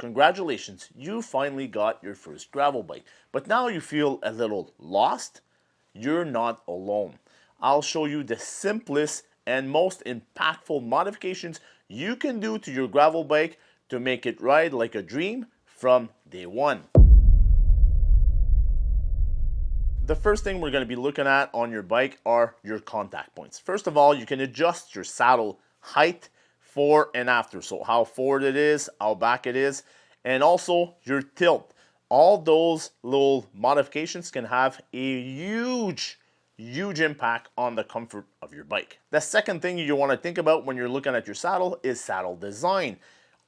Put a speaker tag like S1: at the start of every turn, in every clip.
S1: Congratulations, you finally got your first gravel bike. But now you feel a little lost? You're not alone. I'll show you the simplest and most impactful modifications you can do to your gravel bike to make it ride like a dream from day one. The first thing we're going to be looking at on your bike are your contact points. First of all, you can adjust your saddle height fore and after. So how forward it is, how back it is, and also your tilt. All those little modifications can have a huge impact on the comfort of your bike. The second thing you want to think about when you're looking at your saddle is saddle design.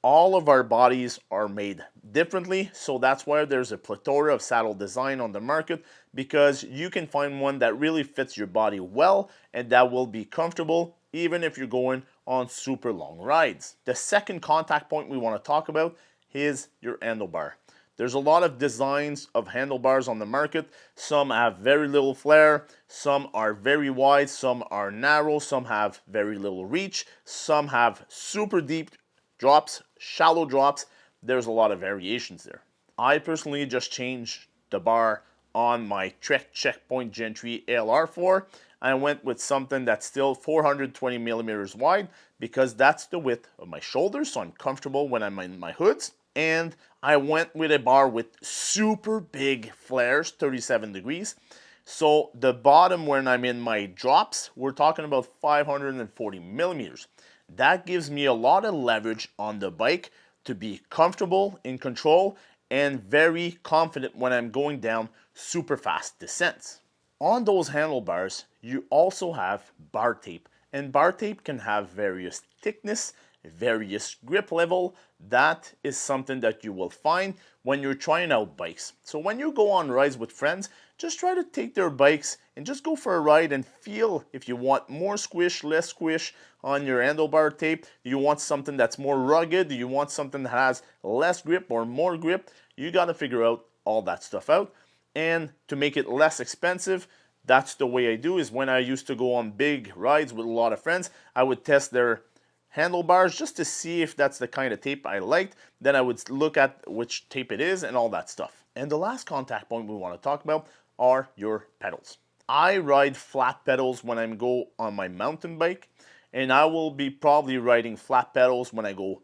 S1: All of our bodies are made differently, so that's why there's a plethora of saddle design on the market, because you can find one that really fits your body well and that will be comfortable even if you're going on super long rides. The second contact point we want to talk about is your handlebar. There's a lot of designs of handlebars on the market. Some have very little flare, some are very wide, some are narrow, some have very little reach, some have super deep drops, shallow drops. There's a lot of variations there. I personally just changed the bar on my Trek Checkpoint Gen 3 ALR4. I went with something that's still 420 millimeters wide because that's the width of my shoulders, so I'm comfortable when I'm in my hoods. And I went with a bar with super big flares, 37 degrees. So the bottom when I'm in my drops, we're talking about 540 millimeters. That gives me a lot of leverage on the bike to be comfortable, in control, and very confident when I'm going down super fast descents. On those handlebars, you also have bar tape, and bar tape can have various thickness, various grip level. That is something that you will find when you're trying out bikes. So when you go on rides with friends, just try to take their bikes and just go for a ride and feel if you want more squish, less squish on your handlebar tape. Do you want something that's more rugged? Do you want something that has less grip or more grip? You got to figure out all that stuff out. And to make it less expensive, that's the way I do, is when I used to go on big rides with a lot of friends, I would test their handlebars just to see if that's the kind of tape I liked. Then I would look at which tape it is and all that stuff. And the last contact point we want to talk about are your pedals. I ride flat pedals when I go on my mountain bike, and I will be probably riding flat pedals when I go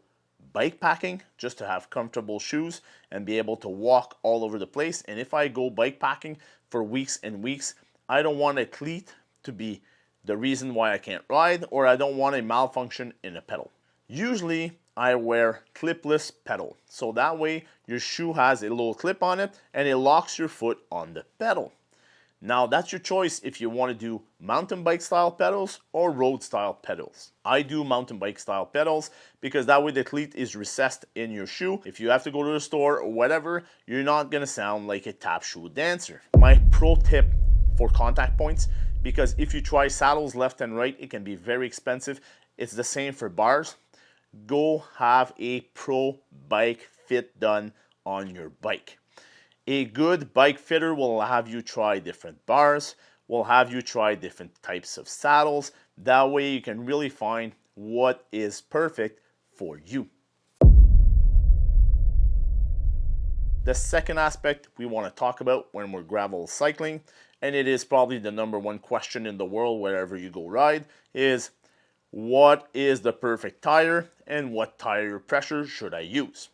S1: bike packing, just to have comfortable shoes and be able to walk all over the place. And if I go bike packing for weeks and weeks, I don't want a cleat to be the reason why I can't ride, or I don't want a malfunction in a pedal. Usually I wear clipless pedal, so that way your shoe has a little clip on it and it locks your foot on the pedal. Now that's your choice if you want to do mountain bike style pedals or road style pedals. I do mountain bike style pedals because that way the cleat is recessed in your shoe. If you have to go to the store or whatever, you're not going to sound like a tap shoe dancer. My pro tip for contact points, because if you try saddles left and right, it can be very expensive. It's the same for bars. Go have a pro bike fit done on your bike. A good bike fitter will have you try different bars, will have you try different types of saddles. That way you can really find what is perfect for you. The second aspect we want to talk about when we're gravel cycling, and it is probably the number one question in the world wherever you go ride, is what is the perfect tire and what tire pressure should I use?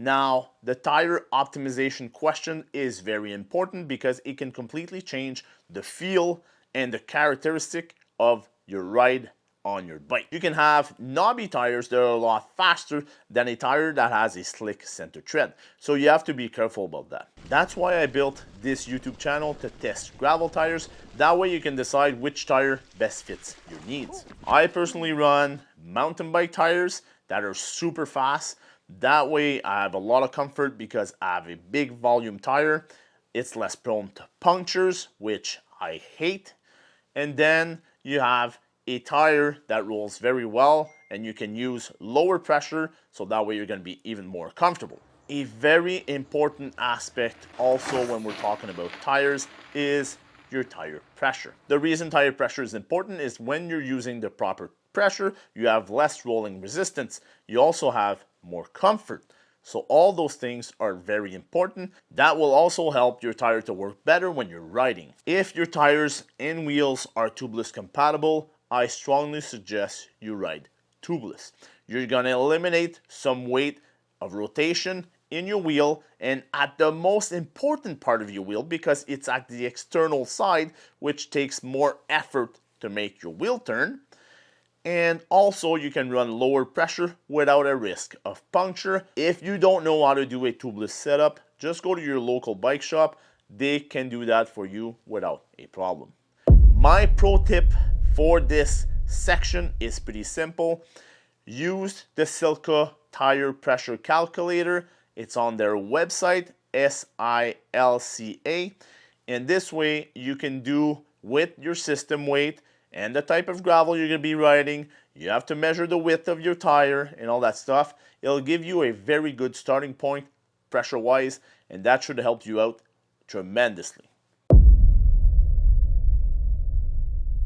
S1: Now, the tire optimization question is very important because it can completely change the feel and the characteristic of your ride on your bike. You can have knobby tires that are a lot faster than a tire that has a slick center tread. So you have to be careful about that. That's why I built this YouTube channel, to test gravel tires. That way you can decide which tire best fits your needs. I personally run mountain bike tires that are super fast. That way I have a lot of comfort because I have a big volume tire. It's less prone to punctures, which I hate. And then you have a tire that rolls very well and you can use lower pressure, so that way you're going to be even more comfortable. A very important aspect also when we're talking about tires is your tire pressure. The reason tire pressure is important is when you're using the proper pressure, you have less rolling resistance. You also have more comfort. So all those things are very important. That will also help your tire to work better when you're riding. If your tires and wheels are tubeless compatible, I strongly suggest you ride tubeless. You're gonna eliminate some weight of rotation in your wheel and at the most important part of your wheel, because it's at the external side, which takes more effort to make your wheel turn. And also you can run lower pressure without a risk of puncture. If you don't know how to do a tubeless setup, just go to your local bike shop. They can do that for you without a problem. My pro tip for this section is pretty simple. Use the Silca tire pressure calculator. It's on their website, SILCA. And this way you can do with your system weight and the type of gravel you're going to be riding. You have to measure the width of your tire and all that stuff. It'll give you a very good starting point pressure-wise, and that should help you out tremendously.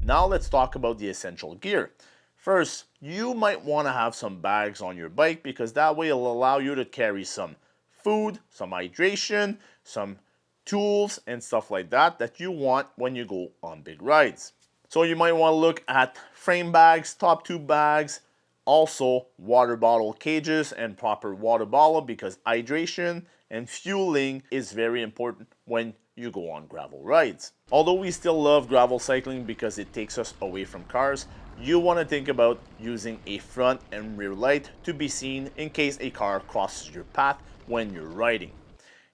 S1: Now let's talk about the essential gear. First, you might want to have some bags on your bike because that way it'll allow you to carry some food, some hydration, some tools and stuff like that that you want when you go on big rides. So you might want to look at frame bags, top tube bags, also water bottle cages and proper water bottle, because hydration and fueling is very important when you go on gravel rides. Although we still love gravel cycling because it takes us away from cars, you want to think about using a front and rear light to be seen in case a car crosses your path when you're riding.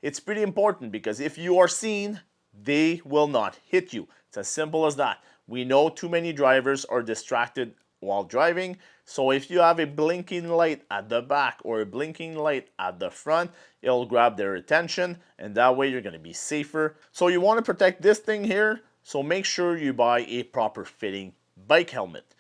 S1: It's pretty important because if you are seen, they will not hit you. It's as simple as that. We know too many drivers are distracted while driving, so if you have a blinking light at the back or a blinking light at the front, it'll grab their attention and that way you're going to be safer. So you want to protect this thing here, so make sure you buy a proper fitting bike helmet.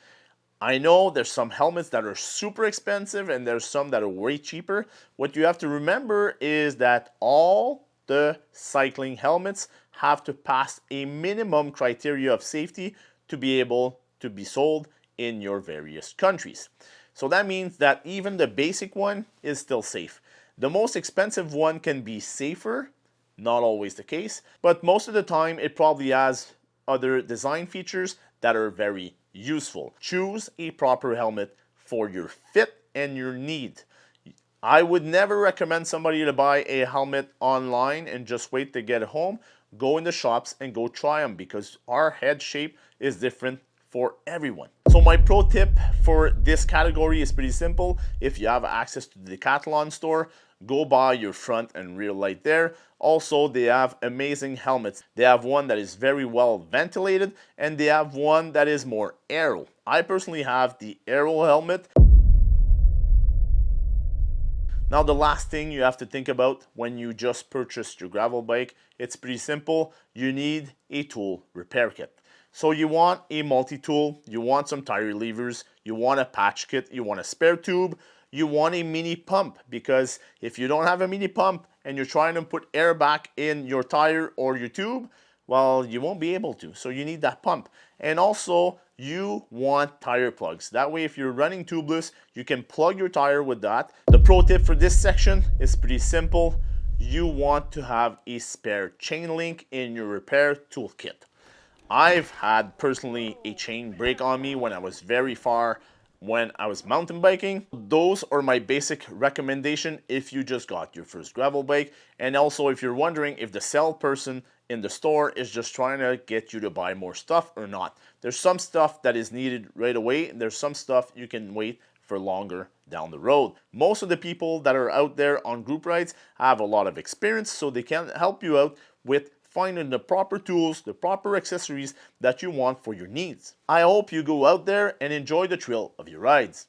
S1: I know there's some helmets that are super expensive and there's some that are way cheaper. What you have to remember is that all the cycling helmets have to pass a minimum criteria of safety to be able to be sold in your various countries. So that means that even the basic one is still safe. The most expensive one can be safer, not always the case, but most of the time it probably has other design features that are very useful. Choose a proper helmet for your fit and your need. I would never recommend somebody to buy a helmet online and just wait to get it home. Go in the shops and go try them because our head shape is different for everyone. So my pro tip for this category is pretty simple. If you have access to the Decathlon store, go buy your front and rear light there. Also, they have amazing helmets. They have one that is very well ventilated and they have one that is more aero. I personally have the aero helmet. Now the last thing you have to think about when you just purchased your gravel bike, it's pretty simple. You need a tool repair kit. So you want a multi-tool, you want some tire levers, you want a patch kit, you want a spare tube, you want a mini pump, because if you don't have a mini pump and you're trying to put air back in your tire or your tube, well, you won't be able to. So you need that pump. And also you want tire plugs. That way, if you're running tubeless, you can plug your tire with that. The pro tip for this section is pretty simple. You want to have a spare chain link in your repair toolkit. I've had personally a chain break on me when I was very far when I was mountain biking. Those are my basic recommendation if you just got your first gravel bike. And also if you're wondering if the salesperson in the store is just trying to get you to buy more stuff or not. There's some stuff that is needed right away and there's some stuff you can wait for longer down the road. Most of the people that are out there on group rides have a lot of experience, so they can help you out with finding the proper tools, the proper accessories that you want for your needs. I hope you go out there and enjoy the thrill of your rides.